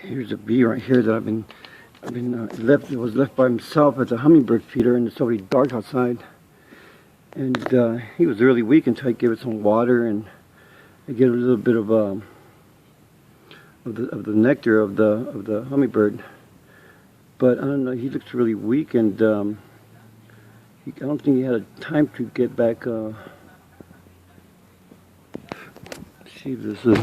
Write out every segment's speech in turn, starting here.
Here's a bee right here that it was left by himself at the hummingbird feeder, and it's already dark outside. And he was really weak until I gave it some water and I gave it a little bit of the nectar of the hummingbird. But I don't know, he looks really weak, and I don't think he had time to get back. Let's see if this is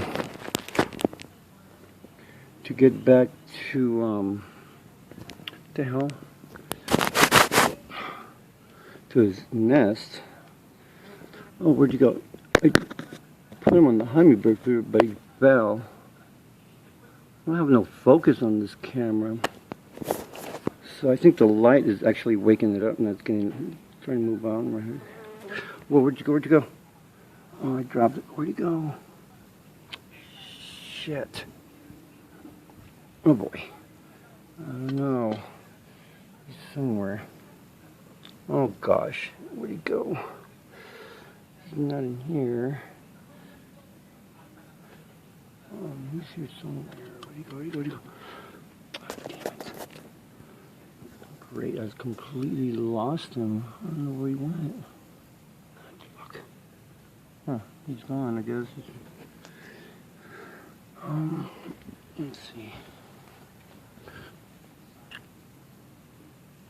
to get back to what the hell, to his nest. Oh, where'd you go? I put him on the hummingbird feeder, but he fell. I don't have no focus on this camera, so I think the light is actually waking it up, and it's trying to move on right here. Whoa, where'd you go? Where'd you go? Oh, I dropped it. Where'd you go? Shit. Oh boy. I don't know. He's somewhere. Oh gosh. Where'd he go? He's not in here. He's here somewhere. Where'd he go? Where'd he go? Where'd he go? Oh, damn it. Great, I completely lost him. I don't know where he went. Fuck. Huh, he's gone, I guess. Let's see.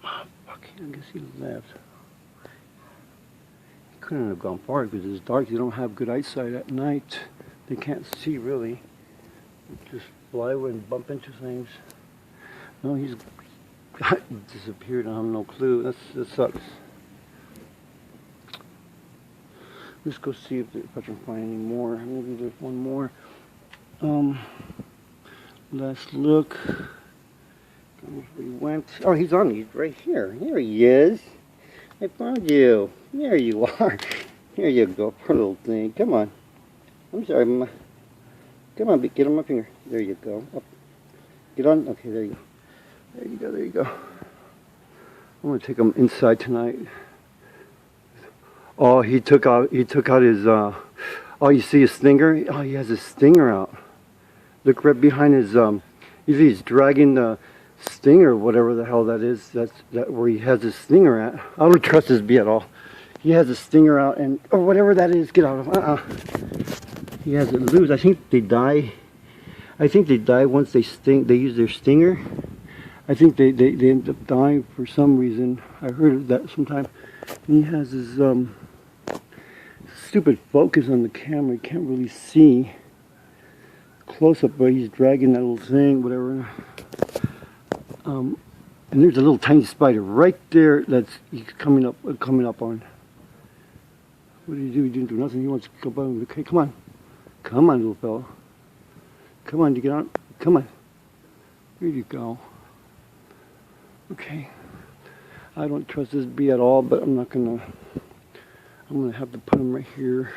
Oh, fuck, I guess he left. He couldn't have gone far because it's dark. They don't have good eyesight at night. They can't see really. They just fly away and bump into things. No, he's disappeared. I have no clue. That sucks. Let's go see if I can find any more. Maybe there's one more. Let's look. Where he went. Oh, he's on. He's right here. Here he is. I found you. There you are. Here you go, poor little thing. Come on. I'm sorry, Mama. Come on, get on my finger. There you go. Up. Get on. Okay, there you go. There you go. There you go. I'm gonna take him inside tonight. Oh, he took out his. Oh, you see his stinger? Oh, he has his stinger out. Look right behind his. He's dragging the stinger, whatever the hell that is. That's where he has his stinger at. I don't trust this bee at all. He has a stinger out, and or whatever that is. Get out of. He has it loose. I think they die. I think they die once they sting. They use their stinger. I think they end up dying for some reason. I heard of that sometime. And he has his stupid focus on the camera. You can't really see close up, but he's dragging that little thing, whatever. And there's a little tiny spider right there that's he's coming up on. What do? He didn't do nothing. He wants to go by. Okay, come on, little fella. Come on, you get on. Come on. Here you go. Okay. I don't trust this bee at all, but I'm gonna have to put him right here.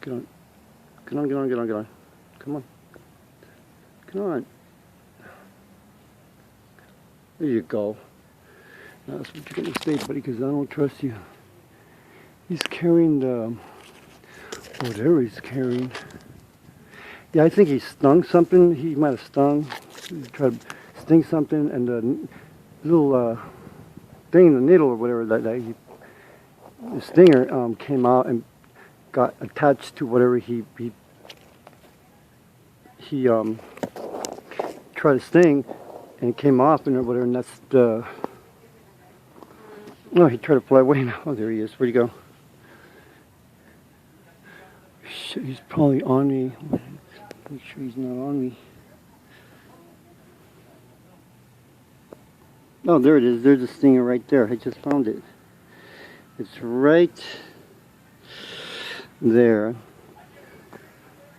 Get on. Get on, get on, get on, get on. Come on. Come on. There you go. Now that's what you're gonna say, buddy, because I don't trust you. He's carrying the whatever he's carrying. Yeah, I think he stung something. He might have stung. He tried to sting something, and the little thing, the needle or whatever the stinger came out and got attached to whatever he tried to sting, and it came off and whatever. And that's the. No, he tried to fly away now. Oh, there he is. Where'd he go? Shit, he's probably on me. Make sure he's not on me. Oh, there it is. There's a stinger right there. I just found it. It's right there.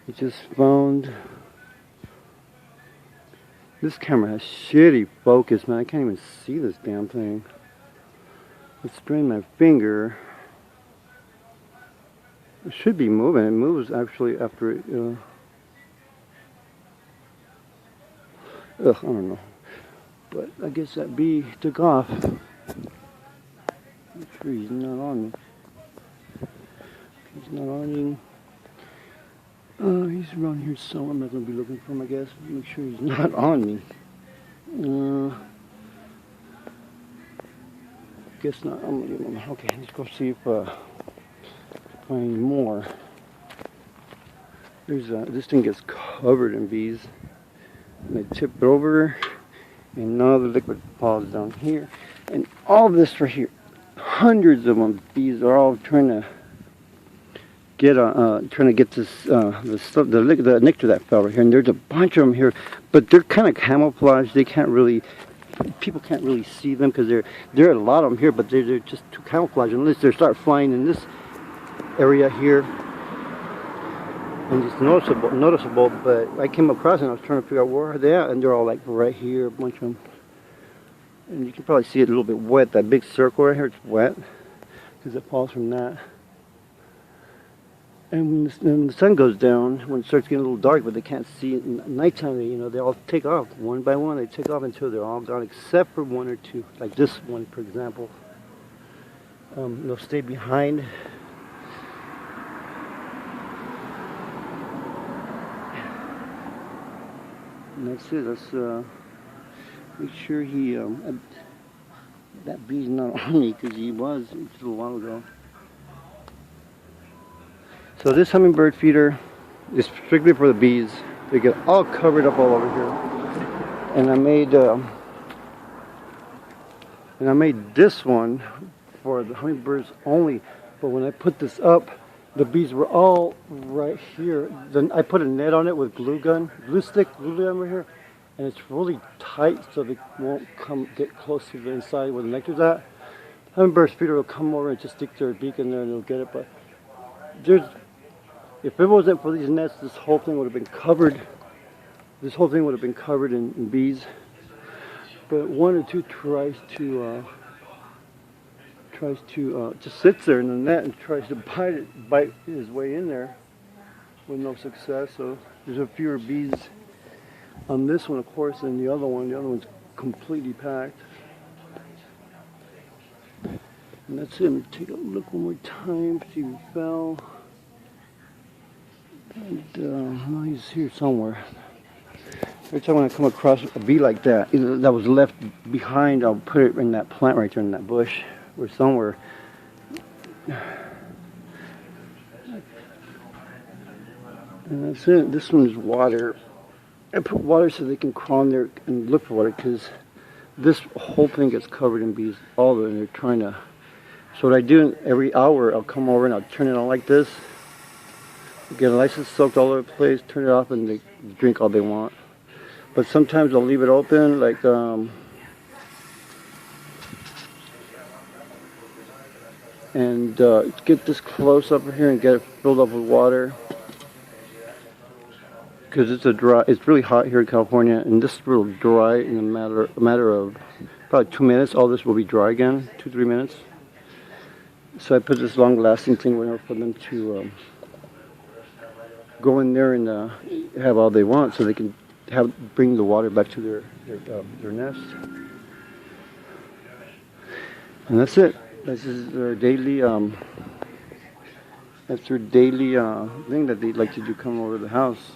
I just found. This camera has shitty focus, man. I can't even see this damn thing. Let's strain my finger. It should be moving. It moves actually after it. I don't know. But I guess that bee took off. I'm sure he's not on me. He's not on me. he's around here somewhere. I'm not going to be looking for him, I guess. Make sure he's not on me. Guess not. I'm gonna give him. Okay, let's go see if find more. There's this thing gets covered in bees. And they tip it over, and now the liquid falls down here, and all this right here, hundreds of them. Bees are all trying to get this the nectar that fell right here, and there's a bunch of them here, but they're kind of camouflaged. They can't really. People can't really see them because there are a lot of them here, but they're just too camouflaged unless they start flying in this area here, and it's noticeable. But I came across and I was trying to figure out where are they at, and they're all like right here, a bunch of them. And you can probably see it a little bit wet. That big circle right here, it's wet because it falls from that. And when the sun goes down, when it starts getting a little dark, but they can't see it at nighttime, they all take off one by one. They take off until they're all gone, except for one or two, like this one, for example. They'll stay behind. And that's it. Let's make sure that bee's not on me, because he was just a little while ago. So this hummingbird feeder is strictly for the bees. They get all covered up all over here. And I made this one for the hummingbirds only. But when I put this up, the bees were all right here. Then I put a net on it with glue gun right here, and it's really tight so they won't get close to the inside where the nectar's at. Hummingbird feeder will come over and just stick their beak in there and they'll get it. But if it wasn't for these nets, this whole thing would have been covered. This whole thing would have been covered in bees. But one or two tries to just sits there in the net and tries to bite his way in there with no success. So there's a fewer bees on this one, of course, than the other one. The other one's completely packed. And that's it. Let me take a look one more time, see if he fell. And no, he's here somewhere. Every time when I come across a bee like that, either that was left behind, I'll put it in that plant right there in that bush or somewhere. And that's it. This one's water. I put water so they can crawl in there and look for water, because this whole thing gets covered in bees. All of them, they're trying to. So what I do, every hour I'll come over and I'll turn it on like this. Get a license soaked all over the place, turn it off, and they drink all they want. But sometimes I'll leave it open, like and get this close up here and get it filled up with water, because it's really hot here in California, and this will dry in a matter of probably 2 minutes. All this will be dry again, 2-3 minutes. So I put this long-lasting thing in there for them to go in there and have all they want, so they can bring the water back to their nest. And that's it. This is their daily thing that they like to do, come over to the house.